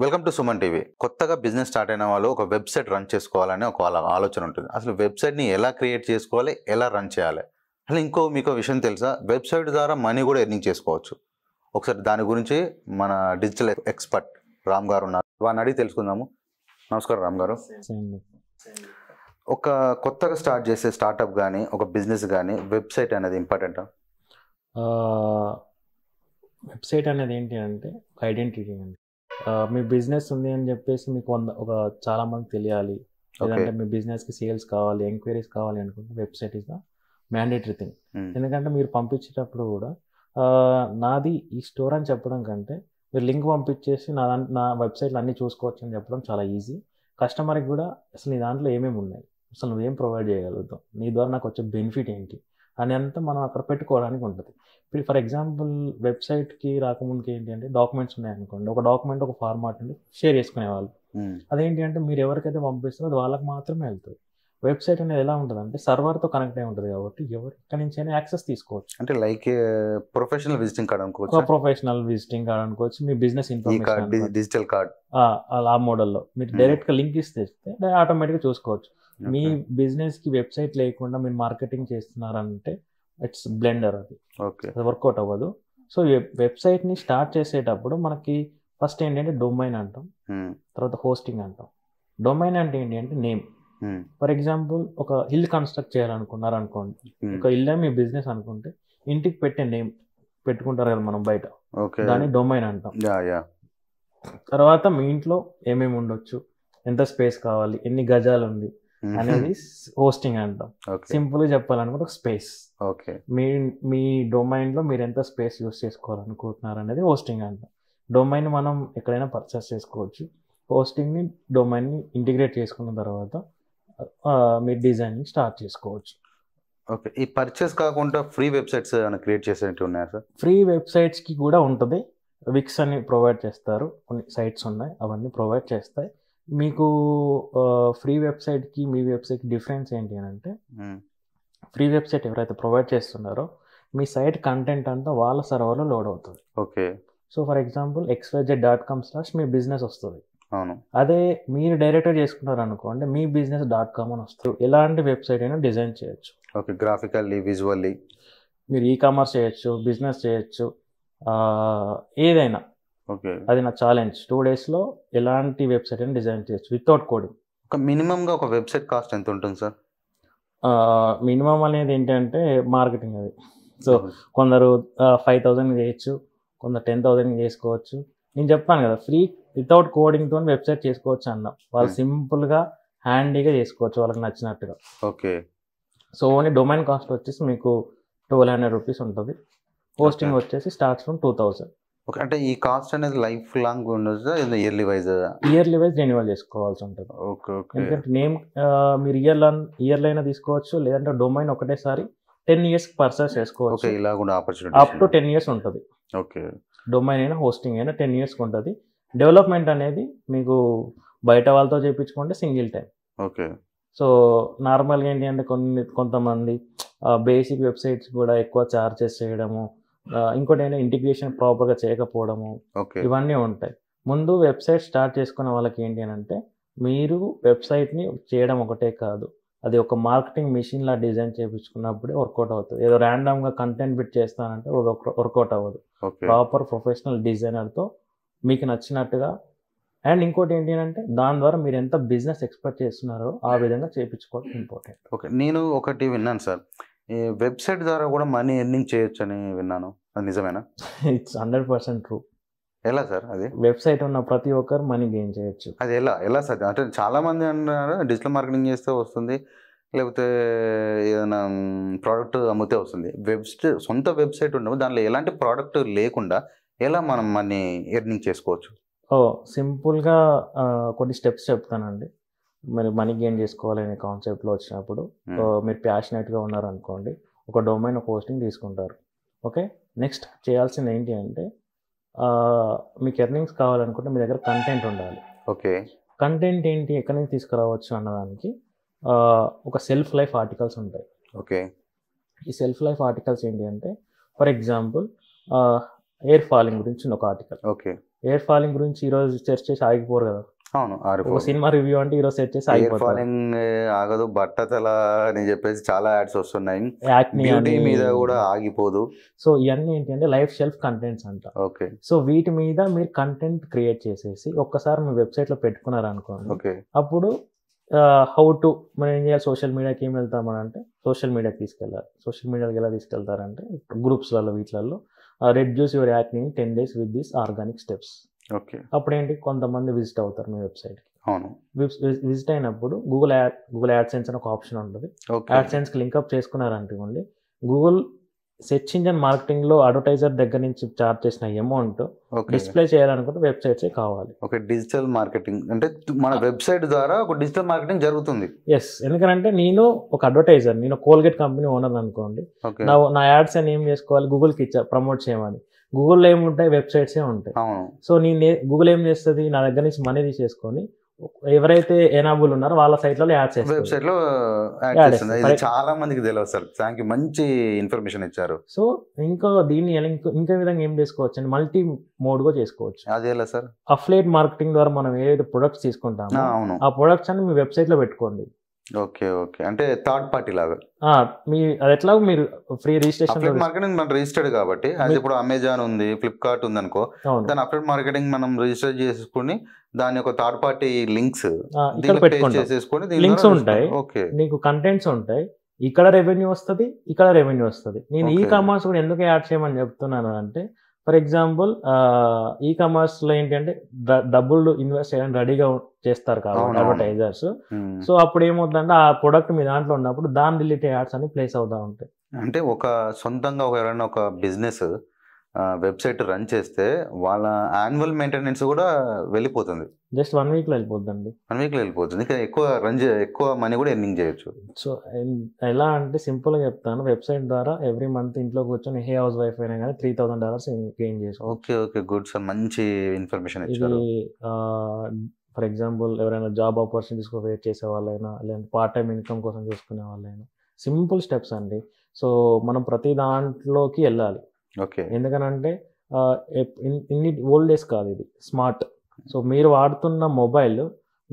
Welcome to Suman TV. కొత్తగా business start అయిన వాళ్ళు ఒక వెబ్సైట్ రన్ చేసుకోవాలని ఒక వాళ్ళ ఆలోచన ఉంటుంది. అసలు వెబ్సైట్ని ఎలా క్రియేట్ చేసుకోవాలి, ఎలా రన్ చేయాలి? అసలు మీకు విషయం తెలుసా? వెబ్సైట్ ద్వారా మనీ కూడా ఎర్నింగ్ చేసుకోవచ్చు. ఒకసారి దాని గురించి మన డిజిటల్ ఎక్స్పర్ట్ రామ్ గారు ఉన్నారు, వారిని అడిగి తెలుసుకుందాము. నమస్కారం రామ్ గారు. ఒక కొత్తగా స్టార్ట్ చేసే స్టార్టప్ కానీ ఒక బిజినెస్ కానీ వెబ్సైట్ అనేది ఇంపార్టెంటా? వెబ్సైట్ అనేది ఏంటి అంటే ఒక ఐడెంటిటీ అండి. మీ బిజినెస్ ఉంది అని చెప్పేసి మీకు చాలా మంది తెలియాలి, లేదంటే మీ బిజినెస్కి సేల్స్ కావాలి, ఎంక్వైరీస్ కావాలి అనుకుంటే website is the mandatory thing. ఎందుకంటే మీరు పంపించేటప్పుడు కూడా నాది ఈ స్టోర్ అని చెప్పడం కంటే మీరు లింక్ పంపించేసి నా వెబ్సైట్లో అన్నీ చూసుకోవచ్చు అని చెప్పడం చాలా ఈజీ. కస్టమర్కి కూడా అసలు నీ దాంట్లో ఏమేమి ఉన్నాయి, అసలు నువ్వేం ప్రొవైడ్ చేయగలుగుతావు, నీ ద్వారా నాకు వచ్చే బెనిఫిట్ ఏంటి అని అంతా మనం అక్కడ పెట్టుకోవడానికి ఉంటుంది. ఇప్పుడు ఫర్ ఎగ్జాంపుల్ వెబ్సైట్కి రాకముందుకి ఏంటి అంటే డాక్యుమెంట్స్ ఉన్నాయనుకోండి, ఒక డాక్యుమెంట్ ఒక ఫార్మాట్ నుండి షేర్ చేసుకునేవాళ్ళు. అదేంటి అంటే మీరు ఎవరికైతే పంపిస్తారో అది వాళ్ళకి మాత్రమే వెళ్తుంది. వెబ్సైట్ అనేది ఎలా ఉంటుంది అంటే సర్వర్తో కనెక్ట్ అయి ఉంటుంది కాబట్టి ఎవరు ఎక్కడి నుంచి అయినా యాక్సెస్ తీసుకోవచ్చు. అంటే లైక్ ప్రొఫెషనల్ విజిటింగ్ కార్డ్ అనుకోవచ్చు. ప్రొఫెషనల్ విజిటింగ్ కార్డ్ అనుకోవచ్చు, మీ బిజినెస్ ఇన్ఫర్మేషన్ డిజిటల్ కార్డ్ ఆ మోడల్లో మీరు డైరెక్ట్గా లింక్ ఇస్తే ఆటోమేటిక్గా చూసుకోవచ్చు. మీ బిజినెస్కి వెబ్సైట్ లేకుండా మీరు మార్కెటింగ్ చేస్తున్నారంటే ఇట్స్ బ్లెండర్, అది వర్కౌట్ అవ్వదు. సో వెబ్సైట్ని స్టార్ట్ చేసేటప్పుడు మనకి ఫస్ట్ ఏంటంటే డొమైన్ అంటాం, తర్వాత హోస్టింగ్ అంటాం. డొమైన్ అంటే ఏంటి అంటే నేమ్. ఫర్ ఎగ్జాంపుల్ ఒక ఇల్లు కన్స్ట్రక్ట్ చేయాలనుకున్నారు అనుకోండి, ఒక ఇల్లే మీ బిజినెస్ అనుకుంటే ఇంటికి పెట్టే నేమ్ పెట్టుకుంటారు కదా మనం బయట, దాన్ని డొమైన్ అంటాం. తర్వాత మీ ఇంట్లో ఏమేమి ఉండొచ్చు, ఎంత స్పేస్ కావాలి, ఎన్ని గజాలు ఉంది అనేది హోస్టింగ్ అంటాం. సింపుల్ గా చెప్పాలనుకుంటే ఒక స్పేస్. మీ డొమైన్ లో మీరు ఎంత స్పేస్ యూస్ చేసుకోవాలనుకుంటున్నారు అనేది హోస్టింగ్ అంటాం. డొమైన్ మనం ఎక్కడైనా పర్చేస్ చేసుకోవచ్చు. హోస్టింగ్ ని డొమైన్ ని ఇంటిగ్రేట్ చేసుకున్న తర్వాత మీరు డిజైనింగ్ స్టార్ట్ చేసుకోవచ్చు. ఓకే, ఈ పర్చేస్ కాకుండా ఫ్రీ వెబ్సైట్స్ క్రియేట్ చేసేవి ఉన్నాయా సార్? ఫ్రీ వెబ్సైట్స్ కి కూడా ఉంటుంది. విక్స్ అని ప్రొవైడ్ చేస్తారు, కొన్ని సైట్స్ ఉన్నాయి, అవన్నీ ప్రొవైడ్ చేస్తాయి. మీకు ఫ్రీ వెబ్సైట్కి మీ వెబ్సైట్కి డిఫరెన్స్ ఏంటి అని అంటే, ఫ్రీ వెబ్సైట్ ఎవరైతే ప్రొవైడ్ చేస్తున్నారో మీ సైట్ కంటెంట్ అంతా వాళ్ళ సర్వర్లో లోడ్ అవుతుంది. Okay. So for example xyz.com/ me business వస్తుంది. అవును. అదే మీరు డైరెక్ట్గా చేసుకున్నారు అనుకోండి, మీ business.com అని వస్తుంది. ఎలాంటి వెబ్సైట్ అయినా డిజైన్ చేయొచ్చు. ఓకే, గ్రాఫికల్లీ, విజువల్లీ మీరు ఈకామర్స్ చేయొచ్చు, బిజినెస్ చేయొచ్చు, ఏదైనా. ఓకే, అది నా ఛాలెంజ్. 2 daysలో ఎలాంటి వెబ్సైట్ అయినా డిజైన్ చేయొచ్చు వితౌట్ కోడింగ్. ఒక మినిమంగా ఒక వెబ్సైట్ కాస్ట్ ఎంత ఉంటుంది సార్? మినిమం అనేది ఏంటంటే మార్కెటింగ్ అది. సో కొందరు 5,000 చేయొచ్చు, కొందరు 10,000 చేసుకోవచ్చు. నేను చెప్పాను కదా, ఫ్రీ వితౌట్ కోడింగ్తో వెబ్సైట్ చేసుకోవచ్చు అన్నాం. వాళ్ళు సింపుల్గా హ్యాండీగా చేసుకోవచ్చు వాళ్ళకి నచ్చినట్టుగా. Okay. So only domain cost వచ్చేసి మీకు 1,200 రూపీస్ ఉంటుంది. హోస్టింగ్ వచ్చేసి స్టార్ట్స్ ఫ్రమ్ 2,000. ఓకే, అంటే ఈ కాస్ట్ అనేది లైఫ్ లాంగ్ ఉండదు, ఇయర్లీ వైజ్ రెన్యువల్ చేసుకోవాల్సి ఉంటుంది. Okay okay. ఎందుకంటే నేమ్ మీరు ఇయర్లో అయినా తీసుకోవచ్చు, లేదంటే డొమైన్ ఒకటేసారి 10 years పర్చేస్ చేసుకోవచ్చు. ఓకే, ఇలా కూడా ఆపర్చునిటీ అప్ టు 10 years ఉంటుంది. ఓకే. డొమైన్ అయినా హోస్టింగ్ అయినా 10 years ఉంటుంది. డెవలప్మెంట్ అనేది మీకు బయట వాళ్ళతో చేయించుకుంటే సింగిల్ టైం. ఓకే. సో నార్మల్గా ఏంటి అంటే కొంతమంది బేసిక్ వెబ్సైట్స్ కూడా ఎక్కువ చార్జెస్ చేయడము, ఇంకోటి ఏంటంటే ఇంటిగ్రేషన్ ప్రాపర్గా చేయకపోవడము, ఇవన్నీ ఉంటాయి. ముందు వెబ్సైట్ స్టార్ట్ చేసుకునే వాళ్ళకి ఏంటి అని అంటే, మీరు వెబ్సైట్ని చేయడం ఒకటే కాదు, అది ఒక మార్కెటింగ్ మిషన్లా డిజైన్ చేయించుకున్నప్పుడే వర్కౌట్ అవుతుంది. ఏదో ర్యాండమ్గా కంటెంట్ బిట్ చేస్తానంటే వర్కౌట్ అవ్వదు. ప్రాపర్ ప్రొఫెషనల్ డిజైనర్తో మీకు నచ్చినట్టుగా. అండ్ ఇంకోటి ఏంటి అంటే, దాని ద్వారా మీరు ఎంత బిజినెస్ ఎక్స్పెక్ట్ చేస్తున్నారో ఆ విధంగా చేయించుకోవడం ఇంపార్టెంట్. ఓకే, నేను ఒకటి విన్నాను సార్, ఈ వెబ్సైట్ ద్వారా కూడా మనీ ఎర్నింగ్ చేయొచ్చు అని విన్నాను, అది నిజమేనా? It's 100% true. ఎలా సార్ అది? వెబ్సైట్ ఉన్న ప్రతి ఒక్కరు మనీ గెయిన్ చేయొచ్చు. అది ఎలా సార్? అంటే చాలా మంది అన్నారు డిజిటల్ మార్కెటింగ్ చేస్తే వస్తుంది, లేకపోతే ఏదైనా ప్రోడక్ట్ అమ్మితే వస్తుంది. సొంత వెబ్సైట్ ఉండవు, దానిలో ఎలాంటి ప్రోడక్ట్ లేకుండా ఎలా మనం మనీ ఎర్నింగ్ చేసుకోవచ్చు? సింపుల్గా కొన్ని స్టెప్స్ చెప్తానండి. మీరు మనీ గెయిన్ చేసుకోవాలనే కాన్సెప్ట్లో వచ్చినప్పుడు మీరు ప్యాషనేట్గా ఉన్నారనుకోండి, ఒక డొమైన్ ఒక హోస్టింగ్ తీసుకుంటారు. ఓకే, నెక్స్ట్ చేయాల్సింది ఏంటి అంటే, మీకు ఎర్నింగ్స్ కావాలనుకుంటే మీ దగ్గర కంటెంట్ ఉండాలి. ఓకే. కంటెంట్ ఏంటి, ఎక్కడి నుంచి తీసుకురావచ్చు అన్నదానికి ఒక సెల్ఫ్ లైఫ్ ఆర్టికల్స్ ఉంటాయి. ఓకే. ఈ సెల్ఫ్ లైఫ్ ఆర్టికల్స్ ఏంటి అంటే, ఫర్ ఎగ్జాంపుల్ ఎయిర్ ఫాలింగ్ గురించి ఒక ఆర్టికల్. ఓకే. ఎయిర్ ఫాలింగ్ గురించి ఈరోజు సెర్చ్ చేసి ఆగిపోరు కదా. అవును, ఒక సినిమా రివ్యూ అంటే ఈరోజు సెర్చ్ చేసి ఎయిర్ ఆగిపోతారు. ఫాలింగ్ ఆగదు, బట్టతల అని చెప్పేసి చాలా యాడ్స్ వస్తున్నాయి, యాక్ని బ్యూటీ అని. మీద కూడా ఆగిపోదు. సో ఇవన్నీ ఏంటంటే లైఫ్ షెల్ఫ్ కంటెంట్స్ అంట. ఓకే సో వీటి మీద మీరు కంటెంట్ క్రియేట్ చేసేసి ఒక్కసారి మీ వెబ్సైట్లో పెట్టుకున్నారు అనుకోండి, ఓకే అప్పుడు హౌ టు మనం ఏం చేయాలి, సోషల్ మీడియాకి ఏం వెళ్తామని అంటే సోషల్ మీడియాకి తీసుకెళ్ళాలి. సోషల్ మీడియాకి ఎలా తీసుకెళ్తారంటే గ్రూప్స్లలో వీటిలలో reduce your acne in 10 days with this organic steps. Okay అప్పుడేంటి కొంతమంది విజిట్ అవుతారు మీ వెబ్సైట్కి. అవును విజిట్ అయినప్పుడు గూగుల్ యాడ్సెన్స్ అని ఒక ఆప్షన్ ఉంటుంది. ఓకే యాడ్సెన్స్కి లింక్అప్ చేసుకున్నారనుకోండి, గూగుల్ సెర్చ్ ఇంజన్ మార్కెటింగ్లో అడ్వర్టైజర్ దగ్గర నుంచి చార్జ్ చేసిన అమౌంట్ ఓకే డిస్ప్లే చేయాలనుకుంటే వెబ్సైట్సే కావాలి. ఓకే డిజిటల్ మార్కెటింగ్ అంటే మన వెబ్సైట్ ద్వారా ఒక డిజిటల్ మార్కెటింగ్ జరుగుతుంది. ఎస్, ఎందుకంటే నేను ఒక అడ్వర్టైజర్, నేను కోల్గేట్ కంపెనీ ఓనర్ అనుకోండి, ఓకే నా యాడ్స్ అని ఏం చేసుకోవాలి, గూగుల్కి ఇచ్చా ప్రమోట్ చేయమని. గూగుల్లో ఏముంటాయి, వెబ్సైట్సే ఉంటాయి. అవును సో గూగుల్ ఏం చేస్తుంది, నా దగ్గర నుంచి మనీ తీసేసుకొని ఎవరైతే ఎనాబుల్ ఉన్నారో వాళ్ళ సైట్లలో యాడ్స్ చేస్తారు. వెబ్సైట్ లో యాడ్ Ad చేస్తుంది. చేస్తుంది. ఇది చాలా మందికి తెలియదు సార్, థ్యాంక్ యూ, మంచి ఇన్ఫర్మేషన్ ఇచ్చారు. సో ఇంకా దీన్ని ఇంకా విధంగా ఏం చేసుకోవచ్చు అంటే మల్టీ మోడ్గా చేసుకోవచ్చు. అది ఎలా సార్? అఫ్లేట్ మార్కెటింగ్ ద్వారా మనం ఏదైతే ప్రొడక్ట్స్ తీసుకుంటామో అవును ఆ ప్రొడక్ట్స్ అన్ని మీ వెబ్సైట్లో పెట్టుకోండి. ఓకే ఓకే అంటే థర్డ్ పార్టీ లాగా మీ అది ఎట్లా మీరు ఫ్రీ రిజిస్ట్రేషన్. అఫ్లేట్ మార్కెటింగ్ మనం రిజిస్టర్డ్ కాబట్టి, అది ఇప్పుడు అమెజాన్ ఉంది, ఫ్లిప్కార్ట్ ఉంది అనుకో, దాని అఫ్లేట్ మార్కెటింగ్ మనం రిజిస్టర్ చేసుకుని దాని యొక్క థర్డ్ పార్టీ లింక్స్ చేసేసుకొని లింక్స్ ఉంటాయి, ఓకే నీకు కంటెంట్స్ ఉంటాయి, ఇక్కడ రెవెన్యూ వస్తుంది, ఇక్కడ రెవెన్యూ వస్తుంది. నేను ఈ కామర్స్ కూడా ఎందుకు యాడ్ చేయమని చెప్తున్నాను అంటే, ఫర్ ఎగ్జాంపుల్ ఈ కామర్స్లో ఏంటంటే డబ్బులు ఇన్వెస్ట్ చేయడానికి రెడీగా చేస్తారు కాబట్టి అడ్వర్టైజర్స్. సో అప్పుడు ఏమవుతుందంటే ఆ ప్రొడక్ట్ మీ దాంట్లో ఉన్నప్పుడు దాని రిలేటెడ్ యాడ్స్ అన్ని ప్లేస్ అవుతూ ఉంటాయి. అంటే ఒక సొంతంగా ఎవరైనా ఒక బిజినెస్ వెబ్సైట్ రన్ చేస్తే వాళ్ళ యాన్యువల్ మెయింటెనెన్స్ కూడా వెళ్ళిపోతుంది. జస్ట్ 1 weekలో వెళ్ళిపోద్దండి. 1 weekలో వెళ్ళిపోతుంది. ఇంకా ఎక్కువ మనీ కూడా ఎర్నింగ్ చేయొచ్చు. సో ఎలా అంటే సింపుల్గా చెప్తాను, వెబ్సైట్ ద్వారా ఎవ్రీ మంత్ ఇంట్లో కూర్చొని ఏ హౌస్ వైఫ్ అయినా కానీ $3,000 గెయిన్ చేసుకోవచ్చు. ఓకే ఓకే గుడ్ సార్, మంచి ఇన్ఫర్మేషన్ ఇది ఇచ్చారు. ఫర్ ఎగ్జాంపుల్ ఎవరైనా జాబ్ ఆపర్చునిటీస్ వెయిట్ చేసే వాళ్ళైనా, లేదంటే పార్ట్ టైం ఇన్కమ్ కోసం చూసుకునే వాళ్ళైనా, సింపుల్ స్టెప్స్ అండి. సో మనం ప్రతి దాంట్లోకి వెళ్ళాలి. ఓకే ఎందుకనంటే ఇన్ని ఓల్డ్ డేస్ కాదు, ఇది స్మార్ట్. సో మీరు వాడుతున్న మొబైల్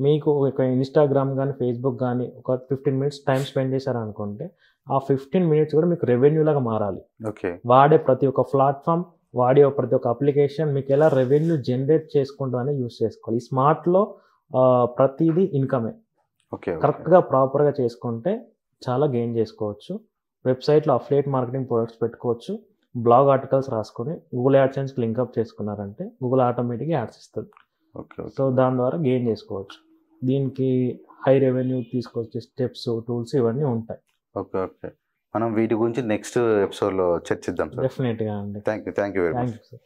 మీకు ఒక ఇన్స్టాగ్రామ్ కానీ ఫేస్బుక్ కానీ ఒక 15 minutes టైం స్పెండ్ చేశారనుకుంటే ఆ 15 minutes కూడా మీకు రెవెన్యూ లాగా మారాలి. ఓకే వాడే ప్రతి ఒక్క ప్లాట్ఫామ్, వాడే ప్రతి ఒక్క అప్లికేషన్ మీకు ఎలా రెవెన్యూ జనరేట్ చేసుకుంటుందని యూస్ చేసుకోవాలి. ఈ స్మార్ట్లో ప్రతిదీ ఇన్కమే. ఓకే కరెక్ట్గా ప్రాపర్గా చేసుకుంటే చాలా గెయిన్ చేసుకోవచ్చు. వెబ్సైట్లో అఫ్లేట్ మార్కెటింగ్ ప్రొడక్ట్స్ పెట్టుకోవచ్చు, బ్లాగ్ ఆర్టికల్స్ రాసుకొని గూగుల్ యాడ్సెన్స్కి లింక్అప్ చేసుకున్నారంటే గూగుల్ ఆటోమేటిక్గా యాడ్స్ ఇస్తుంది. ఓకే సో దాని ద్వారా గెయిన్ చేసుకోవచ్చు. దీనికి హై రెవెన్యూ తీసుకొచ్చే స్టెప్స్, టూల్స్ ఇవన్నీ ఉంటాయి. ఓకే ఓకే మనం వీటి గురించి నెక్స్ట్ ఎపిసోడ్లో చర్చిద్దాం సార్. డెఫినెట్గా అండి. Thank you very much. Thank you sir.